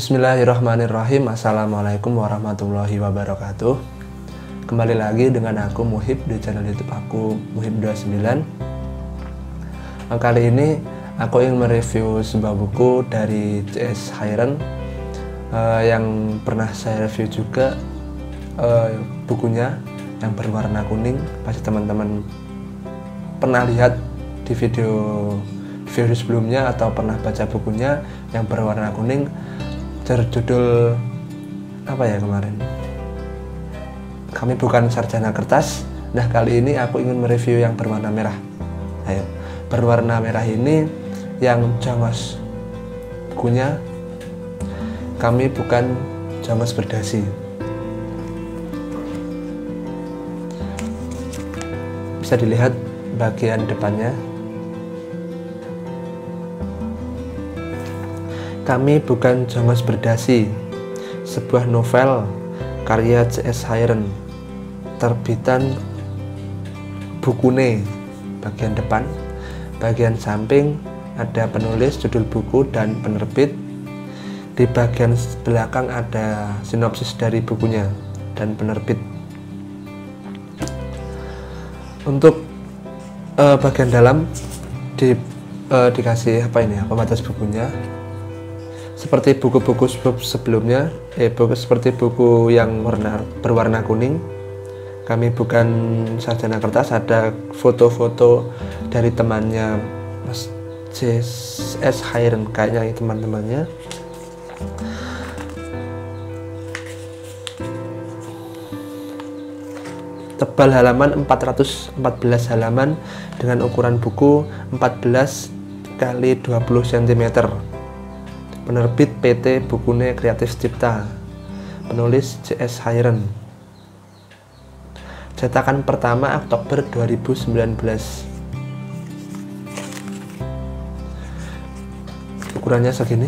Bismillahirrahmanirrahim. Assalamualaikum warahmatullahi wabarakatuh. Kembali lagi dengan aku Muhib di channel YouTube aku Muhib29. Kali ini aku ingin mereview sebuah buku dari C.S. Hayren yang pernah saya review juga. Bukunya yang berwarna kuning, pasti teman-teman pernah lihat di video sebelumnya atau pernah baca bukunya yang berwarna kuning, berjudul apa ya kemarin, Kami Bukan Sarjana Kertas. Nah, kali ini aku ingin mereview yang berwarna merah. Ayo, berwarna merah ini yang jongos, bukunya Kami Bukan Jongos Berdasi. Bisa dilihat bagian depannya. Kami Bukan Jongos Berdasi, sebuah novel karya C.S. Hayren, terbitan Bukune. Bagian depan, bagian samping ada penulis, judul buku, dan penerbit. Di bagian belakang ada sinopsis dari bukunya dan penerbit. Untuk bagian dalam dikasih pembatas bukunya. Seperti buku-buku sebelumnya, seperti buku yang berwarna kuning, Kami Bukan Sarjana Kertas, ada foto-foto dari temannya Mas C.S. Hayren, kayaknya teman-temannya. Tebal halaman 414 halaman dengan ukuran buku 14 kali 20 cm. Penerbit PT Bukune Kreatif Cipta. Penulis C.S. Hayren. Cetakan pertama Oktober 2019. Ukurannya segini.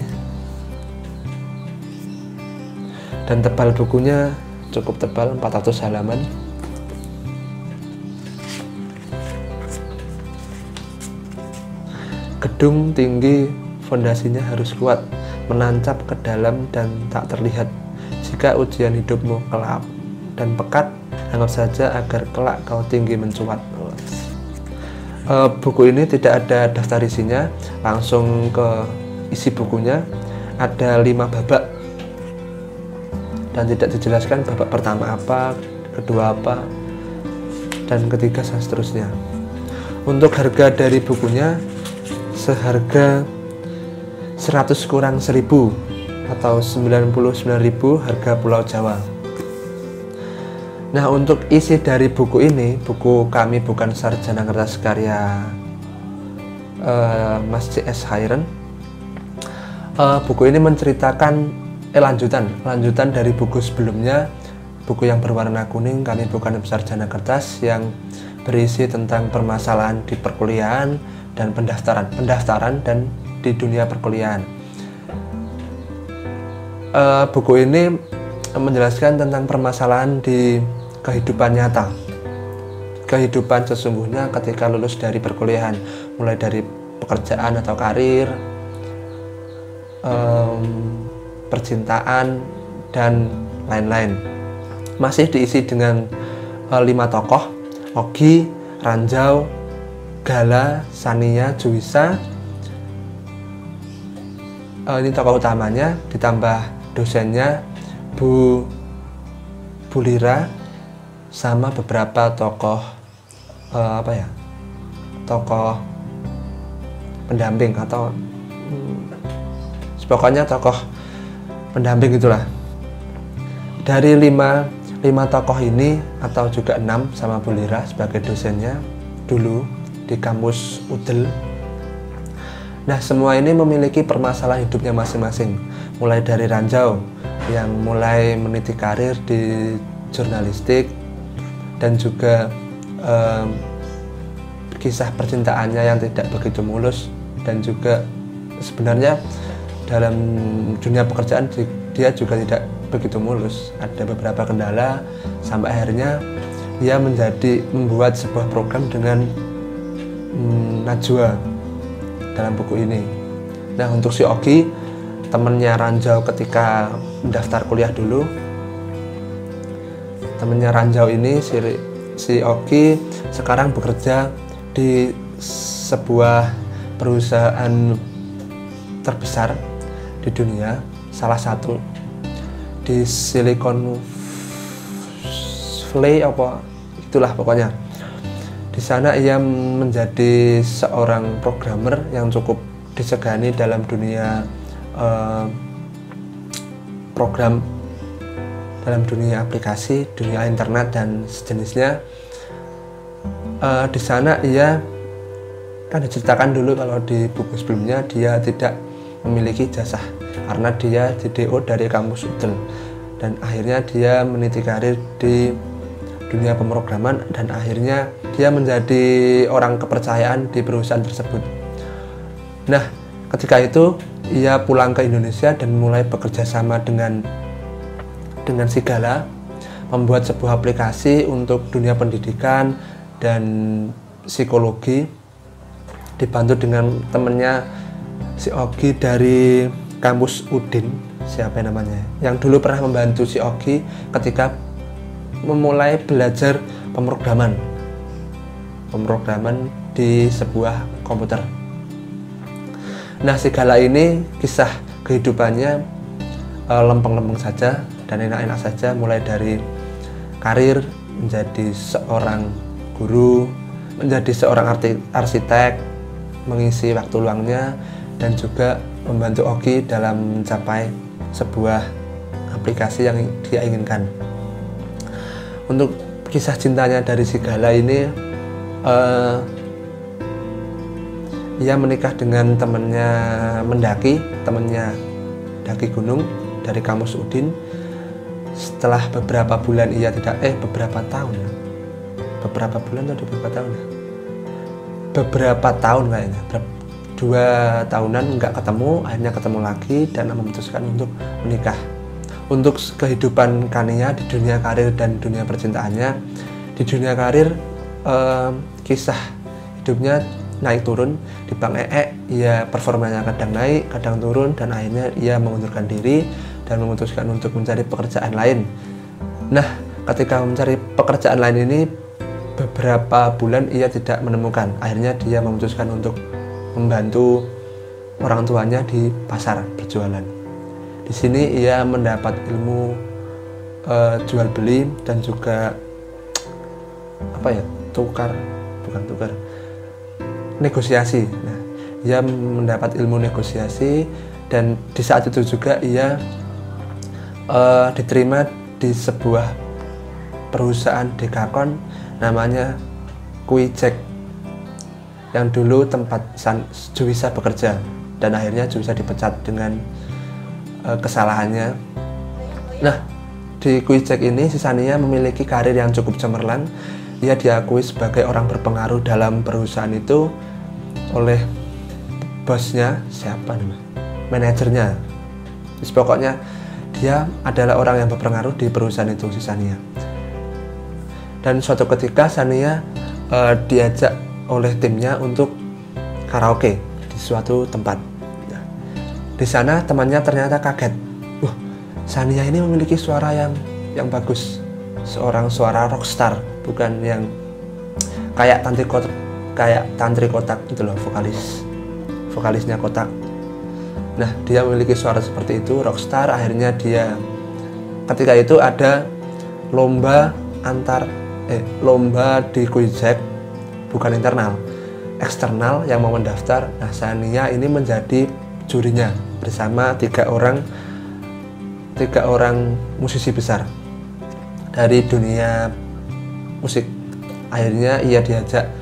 Dan tebal bukunya cukup tebal, 400 halaman. Gedung tinggi, fondasinya harus kuat, menancap ke dalam dan tak terlihat. Jika ujian hidupmu kelap dan pekat, anggap saja agar kelak kau tinggi mencuat. Buku ini tidak ada daftar isinya, langsung ke isi bukunya. Ada 5 babak dan tidak dijelaskan babak pertama apa, kedua apa, dan ketiga dan seterusnya. Untuk harga dari bukunya seharga 100 kurang 1000 atau 99.000 harga Pulau Jawa. Nah, untuk isi dari buku ini, buku Kami Bukan Sarjana Kertas karya Mas C.S. Hayren, buku ini menceritakan lanjutan dari buku sebelumnya, buku yang berwarna kuning, Kami Bukan Sarjana Kertas, yang berisi tentang permasalahan di perkuliahan dan pendaftaran dan di dunia perkuliahan. Buku ini menjelaskan tentang permasalahan di kehidupan nyata, kehidupan sesungguhnya ketika lulus dari perkuliahan, mulai dari pekerjaan atau karir, percintaan, dan lain-lain. Masih diisi dengan 5 tokoh: Ogi, Ranjau, Gala, Sania, Juwisa. Ini tokoh utamanya, ditambah dosennya Bu Lira, sama beberapa tokoh tokoh pendamping atau pokoknya tokoh pendamping itulah. Dari 5 tokoh ini, atau juga 6 sama Bu Lira sebagai dosennya dulu di kampus UDEL. Nah, semua ini memiliki permasalahan hidupnya masing-masing. Mulai dari Ranjau yang mulai meniti karir di jurnalistik, dan juga kisah percintaannya yang tidak begitu mulus, dan juga sebenarnya dalam dunia pekerjaan dia juga tidak begitu mulus. Ada beberapa kendala sampai akhirnya dia membuat sebuah program dengan Najwa dalam buku ini. Nah, untuk si Ogi temennya Ranjau ketika mendaftar kuliah dulu. Temennya Ranjau ini si Ogi sekarang bekerja di sebuah perusahaan terbesar di dunia, salah satu di Silicon Valley apa itulah pokoknya. Di sana ia menjadi seorang programmer yang cukup disegani dalam dunia program, dalam dunia aplikasi, dunia internet dan sejenisnya. Di sana ia kan diceritakan dulu kalau di buku sebelumnya dia tidak memiliki jasa karena dia di DO dari kampus UDL, dan akhirnya dia meniti karir di dunia pemrograman dan akhirnya dia menjadi orang kepercayaan di perusahaan tersebut. Nah, ketika itu ia pulang ke Indonesia dan mulai bekerja sama dengan Sigala, membuat sebuah aplikasi untuk dunia pendidikan dan psikologi, dibantu dengan temennya si Ogi dari kampus Udin, siapa namanya, yang dulu pernah membantu si Ogi ketika memulai belajar pemrograman di sebuah komputer. Nah, Sigala ini kisah kehidupannya lempeng-lempeng saja dan enak-enak saja, mulai dari karir menjadi seorang guru, menjadi seorang arsitek, mengisi waktu luangnya, dan juga membantu Ogi dalam mencapai sebuah aplikasi yang dia inginkan. Untuk kisah cintanya dari Sigala ini, ia menikah dengan temannya mendaki, temannya daki gunung dari kampus Udin. Setelah beberapa bulan ia beberapa tahun kayaknya, 2 tahunan nggak ketemu, akhirnya ketemu lagi dan memutuskan untuk menikah. Untuk kehidupan Kania di dunia karir dan dunia percintaannya, di dunia karir kisah hidupnya naik turun. Di Bank EE ia performanya kadang naik kadang turun, dan akhirnya ia mengundurkan diri dan memutuskan untuk mencari pekerjaan lain. Nah, ketika mencari pekerjaan lain ini beberapa bulan ia tidak menemukan, akhirnya dia memutuskan untuk membantu orang tuanya di pasar berjualan. Di sini ia mendapat ilmu jual beli dan juga negosiasi. Nah, ia mendapat ilmu negosiasi, dan di saat itu juga ia diterima di sebuah perusahaan dekakon namanya Kuijek, yang dulu tempat Juwisa bekerja, dan akhirnya Juwisa dipecat dengan kesalahannya. Nah, di Kuijek ini si Sania memiliki karir yang cukup cemerlang. Ia diakui sebagai orang berpengaruh dalam perusahaan itu oleh bosnya, manajernya. Pokoknya dia adalah orang yang berpengaruh di perusahaan itu, si Sania. Dan suatu ketika Sania diajak oleh timnya untuk karaoke di suatu tempat. Nah, di sana temannya ternyata kaget. Sania ini memiliki suara yang bagus, seorang suara rockstar, bukan yang kayak tantri kotak gitu loh, vokalisnya Kotak. Nah, dia memiliki suara seperti itu, rockstar. Akhirnya dia ketika itu ada lomba di Kuijek, bukan internal, eksternal yang mau mendaftar. Nah, Sania ini menjadi jurinya bersama tiga orang musisi besar dari dunia musik. Akhirnya ia diajak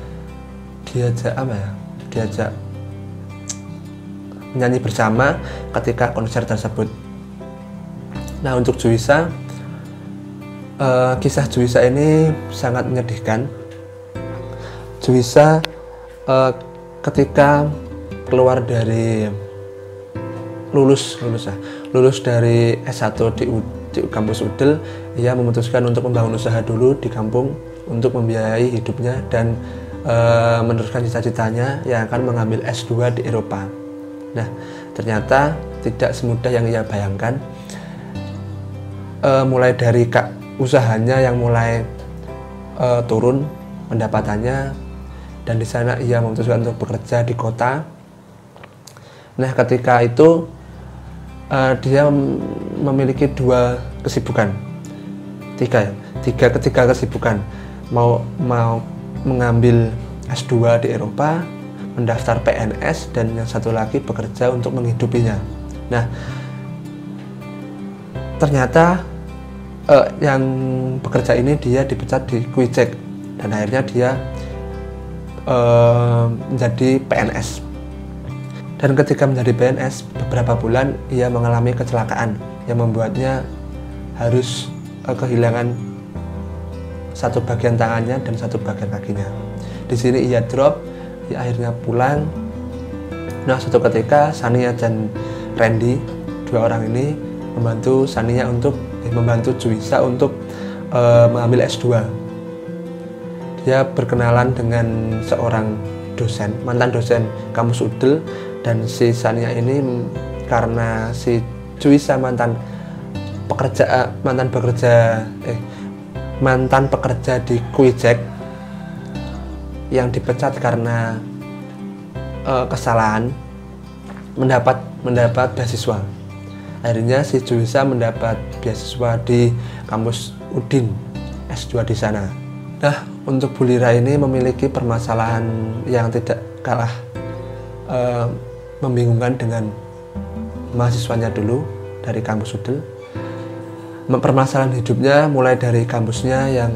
menyanyi bersama ketika konser tersebut. Nah, untuk Juwisa, kisah Juwisa ini sangat menyedihkan. Juwisa ketika keluar dari lulus dari S1 di kampus UDL, ia memutuskan untuk membangun usaha dulu di kampung untuk membiayai hidupnya dan meneruskan cita-citanya yang akan mengambil S2 di Eropa. Nah, ternyata tidak semudah yang ia bayangkan. Mulai dari usahanya yang mulai turun pendapatannya, dan di sana ia memutuskan untuk bekerja di kota. Nah, ketika itu dia memiliki tiga kesibukan. Mau mengambil S2 di Eropa, mendaftar PNS, dan yang satu lagi bekerja untuk menghidupinya. Nah, ternyata yang bekerja ini dia dipecat di Kuicek, dan akhirnya dia menjadi PNS. Dan ketika menjadi PNS, beberapa bulan ia mengalami kecelakaan yang membuatnya harus kehilangan satu bagian tangannya dan satu bagian kakinya. Di sini ia drop, ia akhirnya pulang. Nah, suatu ketika Shania dan Randy, dua orang ini membantu Juwisa untuk mengambil S2. Dia berkenalan dengan seorang dosen, mantan dosen kampus UDEL, dan si Shania ini karena si Juwisa mantan pekerja di Kuicek yang dipecat karena kesalahan, mendapat beasiswa. Akhirnya si Juwisa mendapat beasiswa di kampus UDIN, S2 di sana. Nah, untuk Bu Lira ini memiliki permasalahan yang tidak kalah membingungkan dengan mahasiswanya dulu dari kampus UDEL. Permasalahan hidupnya mulai dari kampusnya yang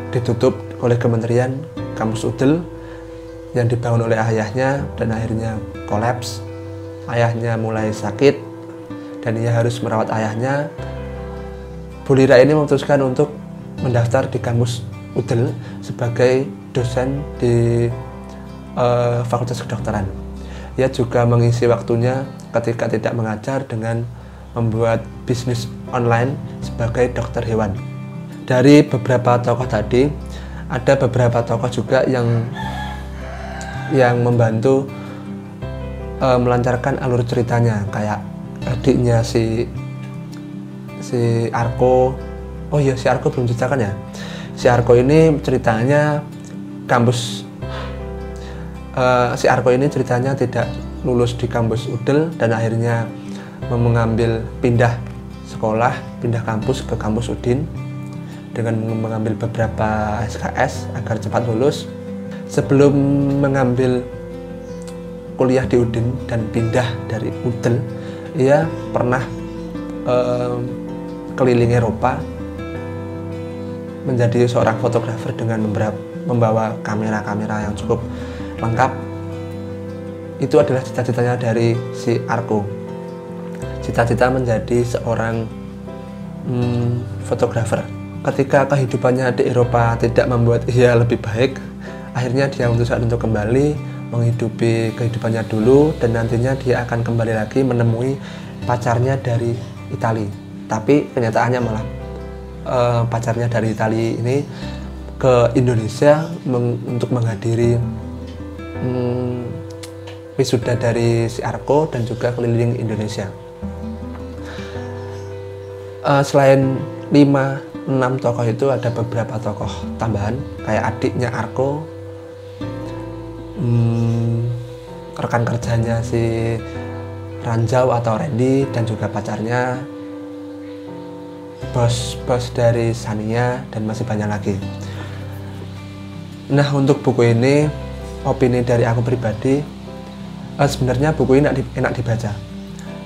ditutup oleh Kementerian, kampus UDEL yang dibangun oleh ayahnya dan akhirnya kolaps. Ayahnya mulai sakit dan ia harus merawat ayahnya. Bu Lira ini memutuskan untuk mendaftar di kampus UDEL sebagai dosen di Fakultas Kedokteran. Ia juga mengisi waktunya ketika tidak mengajar dengan membuat bisnis online sebagai dokter hewan. Dari beberapa tokoh tadi, ada beberapa tokoh juga yang membantu melancarkan alur ceritanya, kayak adiknya si Arko. Oh iya, si Arko belum ceritakan ya. Si Arko ini ceritanya si Arko ini ceritanya tidak lulus di kampus UDEL dan akhirnya pindah kampus ke kampus UDIN dengan mengambil beberapa SKS agar cepat lulus. Sebelum mengambil kuliah di UDIN dan pindah dari UDEL, ia pernah keliling Eropa menjadi seorang fotografer dengan membawa kamera-kamera yang cukup lengkap. Itu adalah cita-citanya dari si Arko. Cita-cita menjadi seorang fotografer. Ketika kehidupannya di Eropa tidak membuat ia lebih baik, akhirnya dia memutuskan untuk kembali menghidupi kehidupannya dulu, dan nantinya dia akan kembali lagi menemui pacarnya dari Italia. Tapi kenyataannya malah pacarnya dari Italia ini ke Indonesia untuk menghadiri wisuda dari si Arko dan juga keliling Indonesia. Selain 5-6 tokoh itu, ada beberapa tokoh tambahan kayak adiknya Arko, rekan kerjanya si Ranjau atau Randy, dan juga pacarnya, bos dari Shania, dan masih banyak lagi. Nah, untuk buku ini, opini dari aku pribadi, sebenarnya buku ini enak dibaca.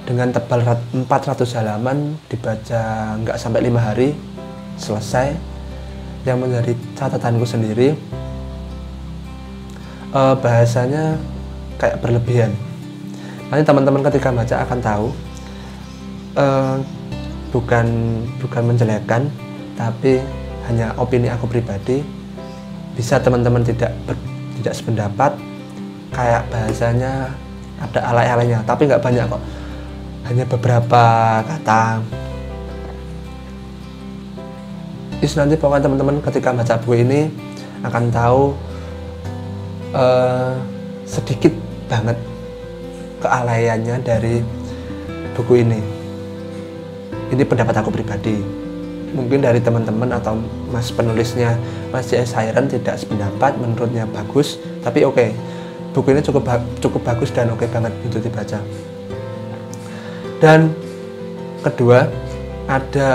Dengan tebal 400 halaman, dibaca nggak sampai 5 hari selesai. Yang menjadi catatanku sendiri, bahasanya kayak berlebihan. Nanti teman-teman ketika baca akan tahu, bukan menjelekkan, tapi hanya opini aku pribadi. Bisa teman-teman tidak sependapat, kayak bahasanya ada alay-alaynya, tapi nggak banyak kok, hanya beberapa kata. Nanti pokoknya teman-teman ketika baca buku ini akan tahu sedikit banget kealayannya dari buku ini. Ini pendapat aku pribadi. Mungkin dari teman-teman atau mas penulisnya, Mas C.S. Hayran tidak sependapat, menurutnya bagus, tapi oke. Buku ini cukup bagus dan oke banget untuk dibaca. Dan kedua, ada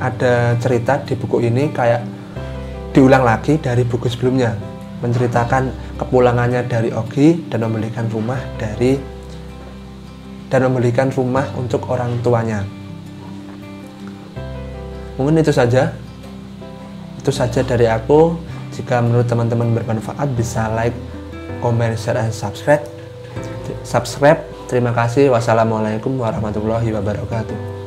ada cerita di buku ini kayak diulang lagi dari buku sebelumnya, menceritakan kepulangannya dari Ogi dan membelikan rumah untuk orang tuanya. Mungkin itu saja dari aku. Jika menurut teman-teman bermanfaat, bisa like, comment, share, dan subscribe. Terima kasih. Wassalamualaikum warahmatullahi wabarakatuh.